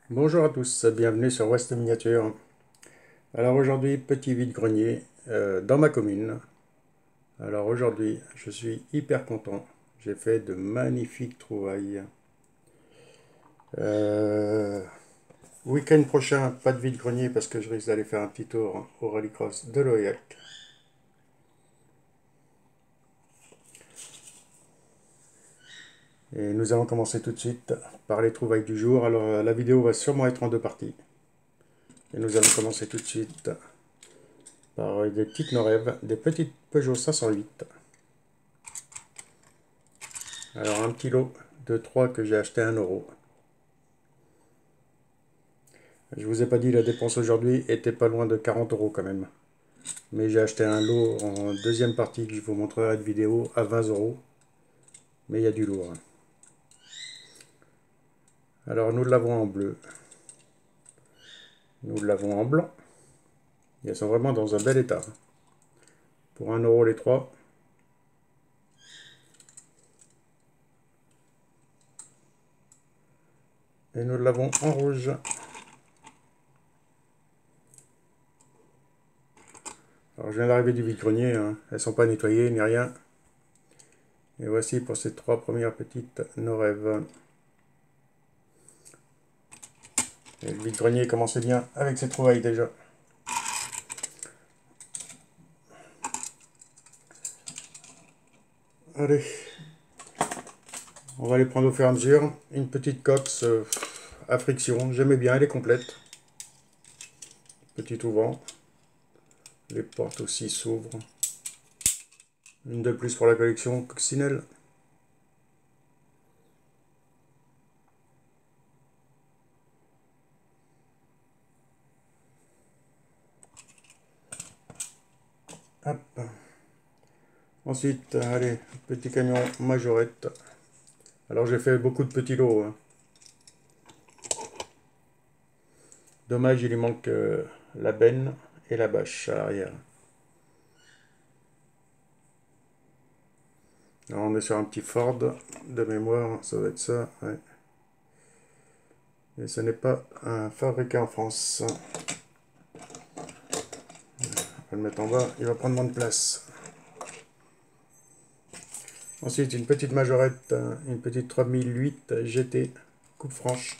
Bonjour à tous, bienvenue sur Ouest Miniature. Alors aujourd'hui, petit vide-grenier dans ma commune. Alors aujourd'hui, je suis hyper content. J'ai fait de magnifiques trouvailles. Euh, Week-end prochain, pas de vide-grenier parce que je risque d'aller faire un petit tour au rallycross de l'Oyac. Et nous allons commencer tout de suite par les trouvailles du jour. Alors la vidéo va sûrement être en deux parties. Et nous allons commencer tout de suite par des petites Norèves, des petites Peugeot 508. Alors un petit lot de 3 que j'ai acheté à 1 euro. Je vous ai pas dit, la dépense aujourd'hui était pas loin de 40 euros quand même. Mais j'ai acheté un lot en deuxième partie que je vous montrerai de vidéo à 20 euros. Mais il y a du lourd. Alors nous l'avons en bleu. Nous l'avons en blanc. Elles sont vraiment dans un bel état. Pour 1 euro les 3. Et nous l'avons en rouge. Alors je viens d'arriver du vide-grenier. Hein. Elles sont pas nettoyées ni rien. Et voici pour ces 3 premières petites Norèves. Et le vide-grenier commençait bien avec ses trouvailles déjà. Allez, on va les prendre au fur et à mesure. Une petite cox à friction, j'aimais bien, elle est complète. Petit ouvrant. Les portes aussi s'ouvrent. Une de plus pour la collection coccinelle. Hop. Ensuite, allez, petit camion majorette. Alors j'ai fait beaucoup de petits lots. Hein. Dommage, il lui manque la benne et la bâche à l'arrière. Alors on est sur un petit Ford de mémoire, ça va être ça. Ouais. Et ce n'est pas un fabriqué en France. On va le mettre en bas, il va prendre moins de place. Ensuite, une petite majorette, une petite 3008 GT, coupe franche.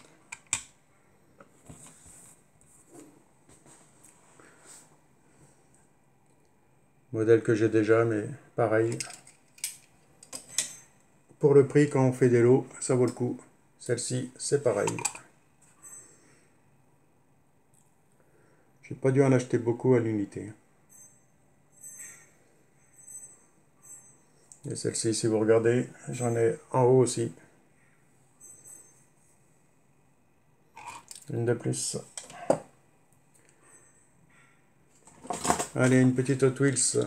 Modèle que j'ai déjà, mais pareil. Pour le prix, quand on fait des lots, ça vaut le coup. Celle-ci, c'est pareil. J'ai pas dû en acheter beaucoup à l'unité. Et celle-ci, si vous regardez, j'en ai en haut aussi. Une de plus. Allez, une petite Hot Wheels.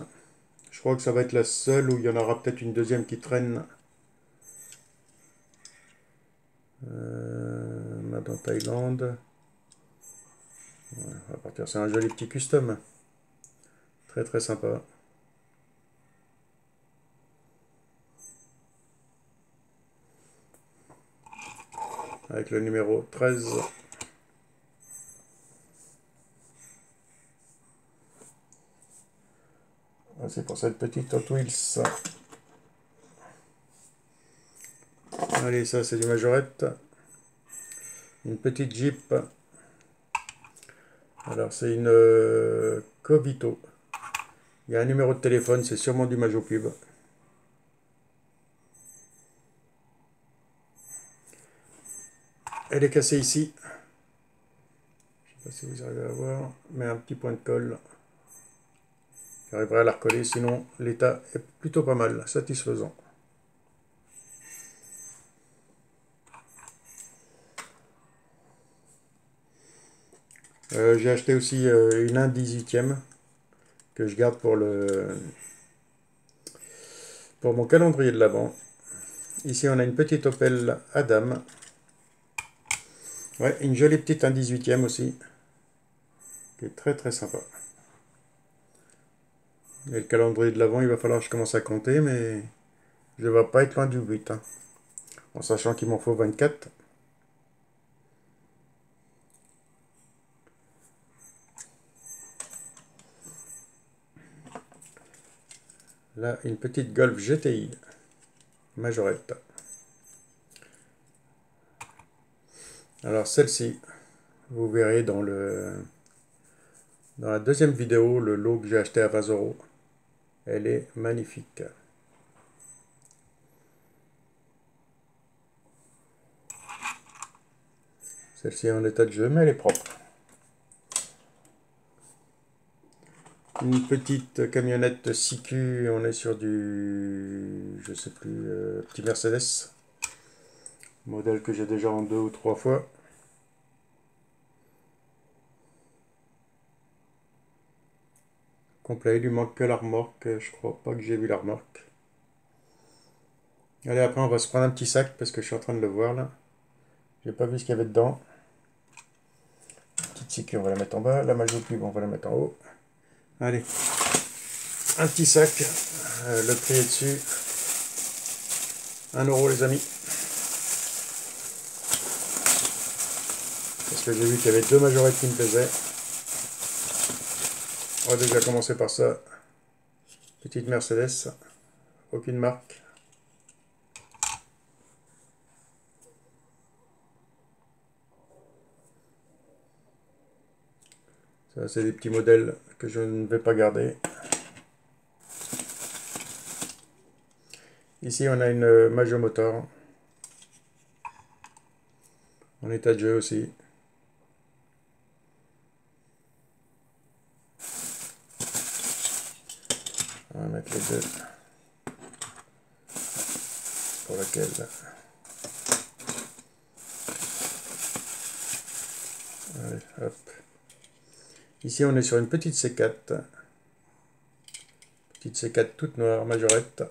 Je crois que ça va être la seule où il y en aura peut-être une deuxième qui traîne. Made en Thaïlande. Ouais, on va partir sur un joli petit custom. Très très sympa. Avec le numéro 13. C'est pour cette petite Hot Wheels. Allez, ça c'est du majorette. Une petite Jeep. Alors c'est une Covito. Il y a un numéro de téléphone, c'est sûrement du Majo Pub. Elle est cassée ici. Je ne sais pas si vous arrivez à voir, mais un petit point de colle. J'arriverai à la recoller, sinon l'état est plutôt pas mal, satisfaisant. J'ai acheté aussi une 1/18e que je garde pour mon calendrier de l'Avent. Ici on a une petite Opel Adam. Ouais, une jolie petite 1/18e aussi, qui est très très sympa. Et le calendrier de l'Avent, il va falloir que je commence à compter, mais je ne vais pas être loin du but. Hein. En sachant qu'il m'en faut 24. Là, une petite Golf GTI majorette. Alors celle-ci, vous verrez dans la deuxième vidéo, le lot que j'ai acheté à 20 €. Elle est magnifique. Celle-ci est en état de jeu, mais elle est propre. Une petite camionnette 6Q, on est sur du, je sais plus, petit Mercedes. Modèle que j'ai déjà en 2 ou 3 fois. Complet, il lui manque que la remorque, je crois pas que j'ai vu la remorque. Allez, après on va se prendre un petit sac parce que je suis en train de le voir là. J'ai pas vu ce qu'il y avait dedans. Petite 6Q, on va la mettre en bas. La Major Cube, on va la mettre en haut. Allez, un petit sac, le prix est dessus, 1 € les amis. Parce que j'ai vu qu'il y avait 2 majorettes qui me plaisaient. On va déjà commencer par ça. Petite Mercedes, aucune marque. Ça c'est des petits modèles que je ne vais pas garder. Ici on a une Major Motor. En état de jeu aussi. On va mettre les deux. Pour laquelle. Allez, hop. Ici on est sur une petite C4. Petite C4 toute noire, majorette.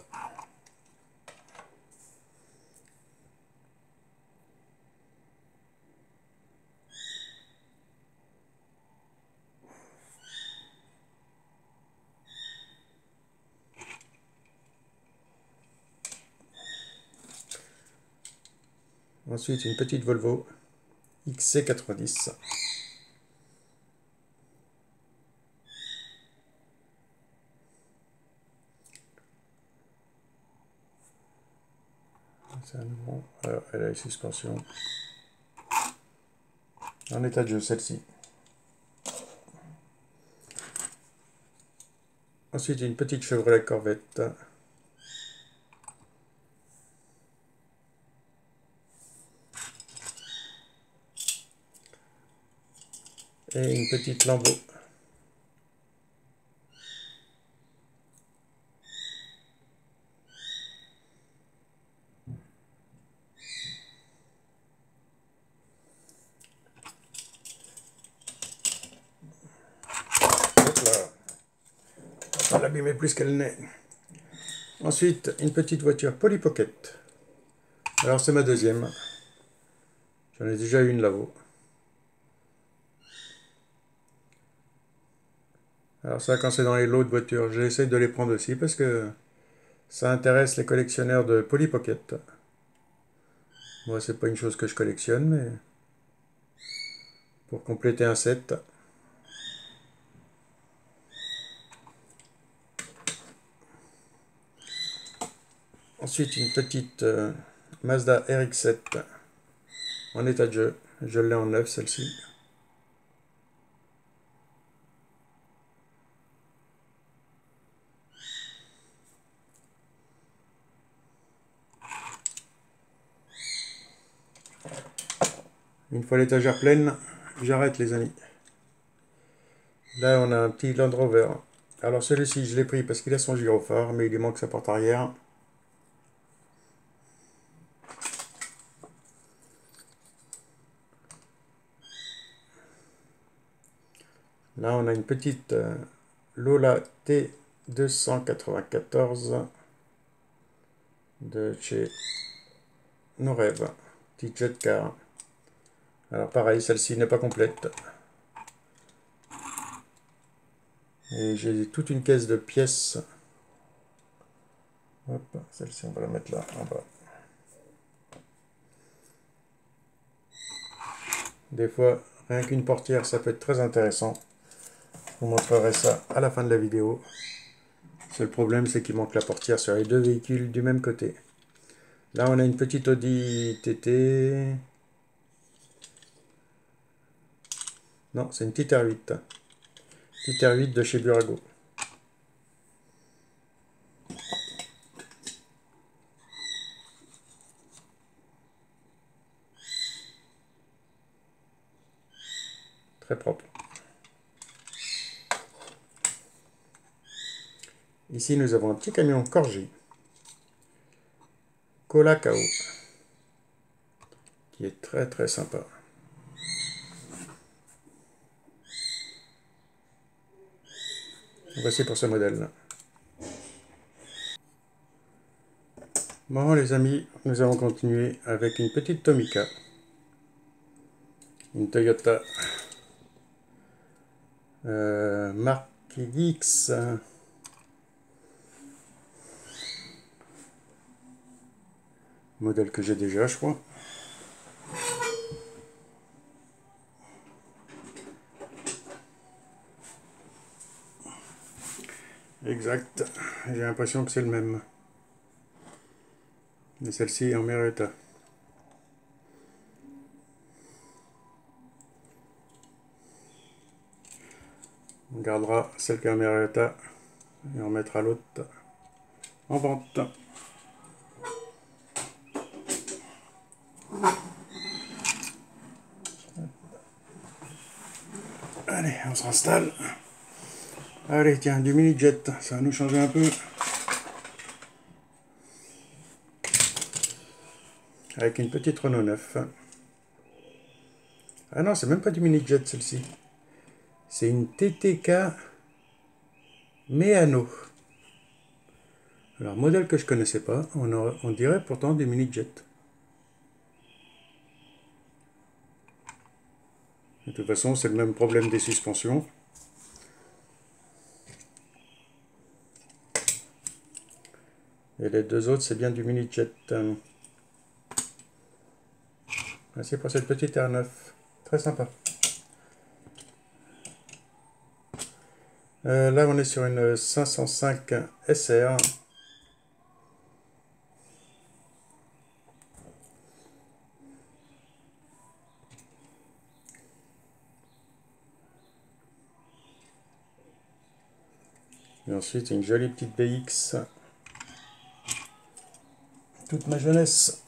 Ensuite une petite Volvo XC90. Alors, elle a une suspension. En état de jeu, celle-ci. Ensuite, une petite Chevrolet Corvette. Et une petite Lambo. On va l'abîmer plus qu'elle n'est. Ensuite, une petite voiture Polly Pocket. Alors, c'est ma deuxième. J'en ai déjà une là-haut. Alors ça, quand c'est dans les lots de voitures, j'essaie de les prendre aussi parce que ça intéresse les collectionneurs de Polly Pocket. Moi, c'est pas une chose que je collectionne, mais pour compléter un set. Ensuite, une petite Mazda RX-7 en état de jeu. Je l'ai en neuf, celle-ci. Une fois l'étagère pleine, j'arrête les amis. Là, on a un petit Land Rover. Alors celui-ci, je l'ai pris parce qu'il a son gyrophare, mais il lui manque sa porte arrière. Là, on a une petite Lola T294 de chez Nos Rêves. Petite jet car. Alors pareil, celle-ci n'est pas complète. Et j'ai toute une caisse de pièces. Hop, celle-ci, on va la mettre là, en bas. Des fois, rien qu'une portière, ça peut être très intéressant. Je vous montrerai ça à la fin de la vidéo. Seul problème, c'est qu'il manque la portière sur les deux véhicules du même côté. Là, on a une petite Audi TT. Non, c'est une petite R8. Petite R8 de chez Burago. Très propre. Ici, nous avons un petit camion Corgi. Colacao. Qui est très très sympa. Voici pour ce modèle. Bon les amis, nous allons continuer avec une petite Tomica. Une Toyota marque X. Modèle que j'ai déjà, je crois. Exact. J'ai l'impression que c'est le même. Mais celle-ci est en meilleur état. On gardera celle qui est en meilleur état et on mettra l'autre en vente. Allez, on se installe. Allez, tiens, du mini-jet, ça va nous changer un peu. Avec une petite Renault 9. Ah non, c'est même pas du mini-jet celle-ci. C'est une TTK Meano. Alors, modèle que je connaissais pas, on dirait pourtant du mini-jet. De toute façon, c'est le même problème des suspensions. Et les deux autres, c'est bien du mini-jet. Merci pour cette petite R9. Très sympa. Là, on est sur une 505 SR. Et ensuite, une jolie petite BX. Toute ma jeunesse.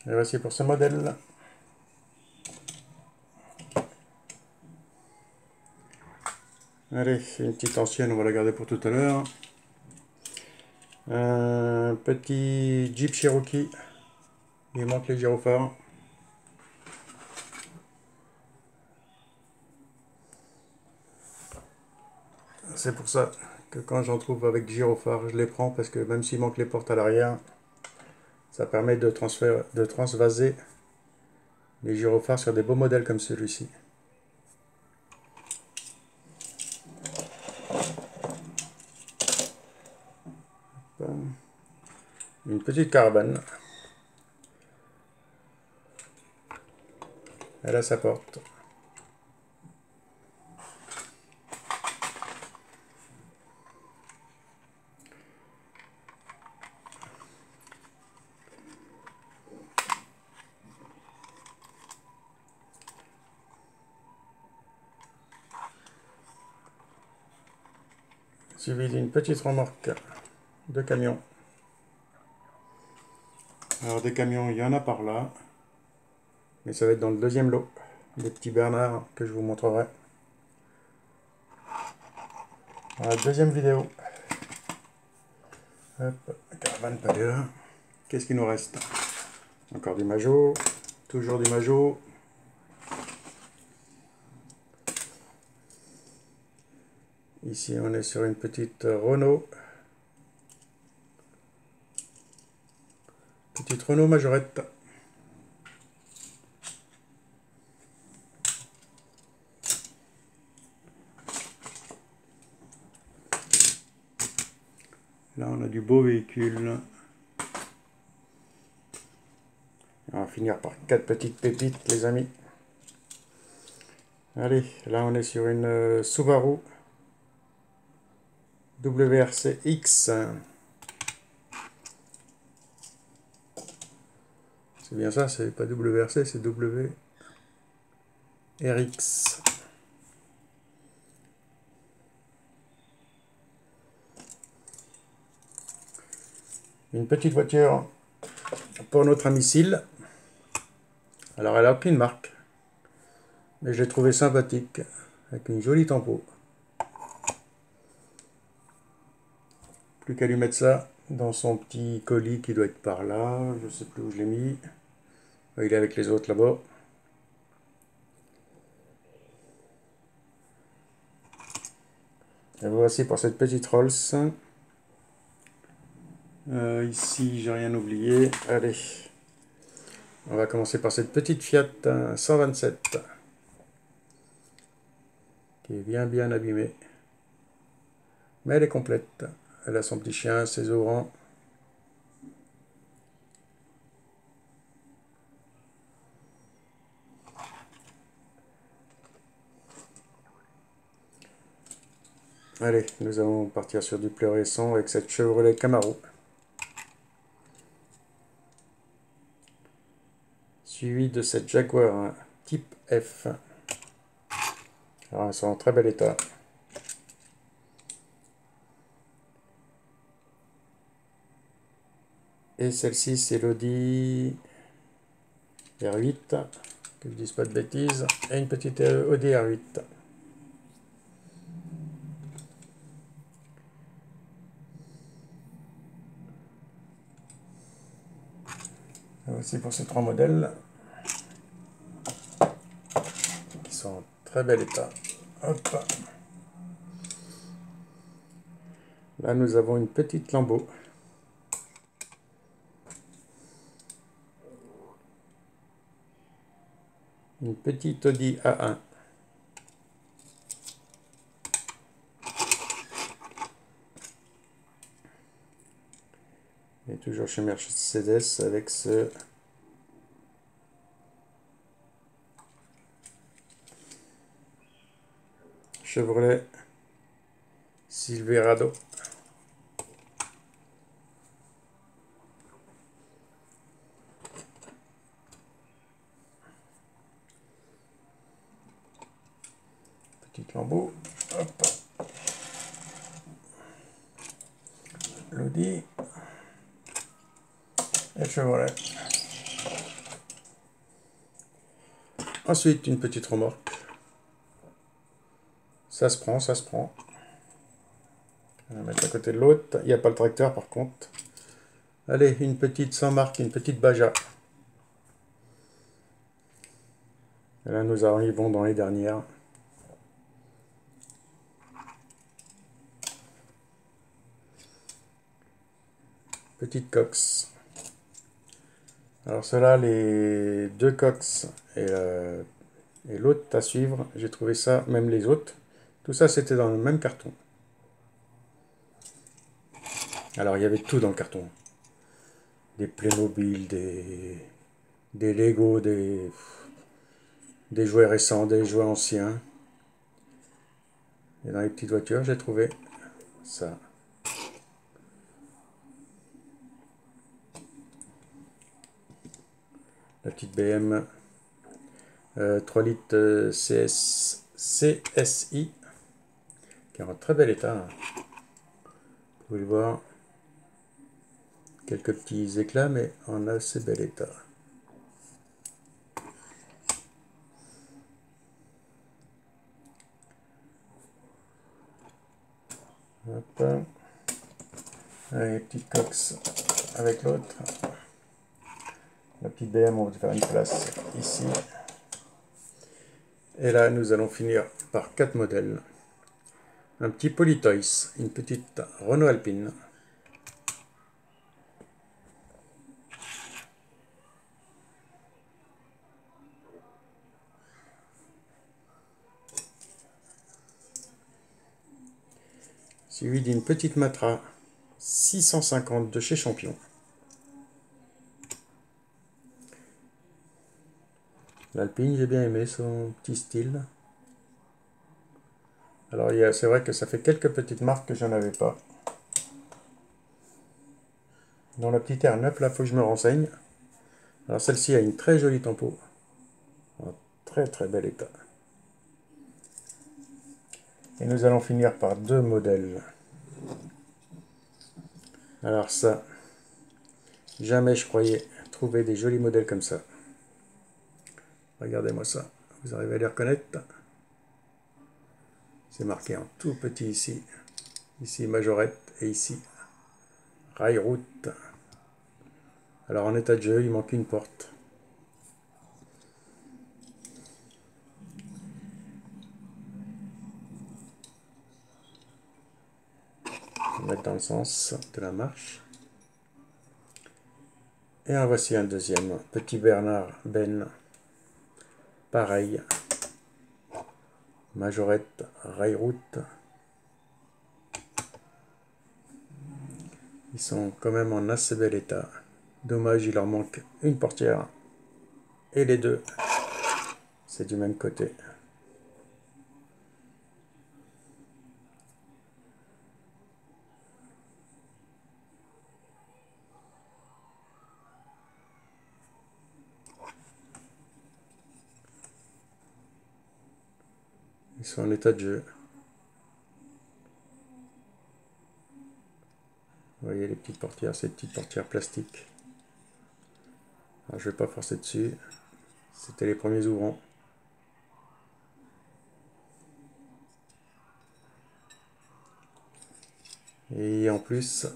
Et voici pour ce modèle. Allez, une petite ancienne, on va la garder pour tout à l'heure. Un petit Jeep Cherokee. Il manque les gyrophares. C'est pour ça que quand j'en trouve avec gyrophare, je les prends parce que même s'il manque les portes à l'arrière, ça permet de transvaser les gyrophares sur des beaux modèles comme celui-ci. Une petite caravane. Elle a sa porte. Suivi d'une petite remorque de camions. Alors des camions, il y en a par là. Mais ça va être dans le deuxième lot. Des petits Bernard que je vous montrerai. Dans la deuxième vidéo. Hop, caravane pas là. Qu'est-ce qu'il nous reste? Encore du Majo. Toujours du Majo. Ici, on est sur une petite Renault. Petite Renault Majorette. Là, on a du beau véhicule. finir par 4 petites pépites, les amis. Allez, là on est sur une Subaru WRC-X. C'est bien ça, c'est pas WRC, c'est WRX. Une petite voiture pour notre ami Syl. Alors elle a aucune marque, mais je l'ai trouvé sympathique, avec une jolie tempo. Plus qu'à lui mettre ça dans son petit colis qui doit être par là, je sais plus où je l'ai mis. Il est avec les autres là-bas. Et voici pour cette petite Rolls. Ici, j'ai rien oublié. Allez, on va commencer par cette petite Fiat 127 qui est bien abîmée. Mais elle est complète. Elle a son petit chien, ses aurants. Allez, nous allons partir sur du plus récent avec cette Chevrolet Camaro. Suivi de cette Jaguar type F. Alors, elles sont en très bel état. Et celle-ci, c'est l'Audi R8, que je dise pas de bêtises, et une petite Audi R8. Voici pour ces trois modèles qui sont en très bel état. Hop. Là, nous avons une petite Lambo. Une petite Audi A1. Et toujours chez Mercedes avec ce Chevrolet Silverado. Petite Lambo. Hop. L'Audi. Et Chevrolet. Ensuite, une petite remorque. Ça se prend, ça se prend. On va mettre à côté de l'autre. Il n'y a pas le tracteur par contre. Allez, une petite sans marque, une petite Baja. Et là, nous arrivons dans les dernières. Petite Cox. Alors cela, les deux Cox et l'autre à suivre, j'ai trouvé ça, même les autres, tout ça c'était dans le même carton. Alors il y avait tout dans le carton. Des Playmobil, des Lego, des jouets récents, des jouets anciens. Et dans les petites voitures, j'ai trouvé ça. La petite BM 3 litres CSI qui est en très bel état. Vous pouvez le voir. Quelques petits éclats, mais en assez bel état. Hop. Allez, petite Cox avec l'autre. La petite BM, on va faire une place ici. Et là, nous allons finir par 4 modèles. Un petit Polytoys, une petite Renault Alpine. Suivi d'une petite Matra 650 de chez Champion. L'Alpine, j'ai bien aimé son petit style. Alors c'est vrai que ça fait quelques petites marques que j'en avais pas. Dans la petite R9, là, il faut que je me renseigne. Alors celle-ci a une très jolie tempo. En très très bel état. Et nous allons finir par deux modèles. Alors ça, jamais je croyais trouver des jolis modèles comme ça. Regardez-moi ça. Vous arrivez à les reconnaître? C'est marqué en tout petit ici. Ici Majorette et ici Railroute. Alors en état de jeu, il manque une porte. On va mettre dans le sens de la marche. Et en voici un deuxième. Petit Bernard Ben. Pareil. Majorette, Railroute. Ils sont quand même en assez bel état. Dommage, il leur manque une portière. Et les deux, c'est du même côté. Ils sont en état de jeu. Vous voyez les petites portières, ces petites portières plastiques. Alors, je ne vais pas forcer dessus. C'était les premiers ouvrants. Et en plus,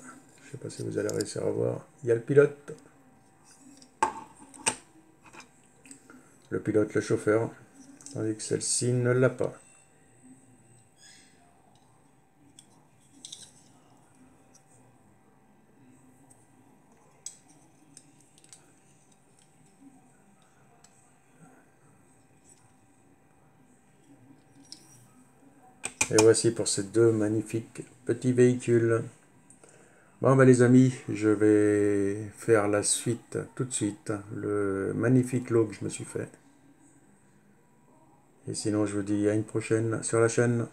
je ne sais pas si vous allez réussir à voir, il y a le pilote. Le pilote, le chauffeur. Tandis que celle-ci ne l'a pas. Et voici pour ces deux magnifiques petits véhicules. Bon bah les amis, je vais faire la suite tout de suite. Le magnifique lot que je me suis fait. Et sinon je vous dis à une prochaine sur la chaîne.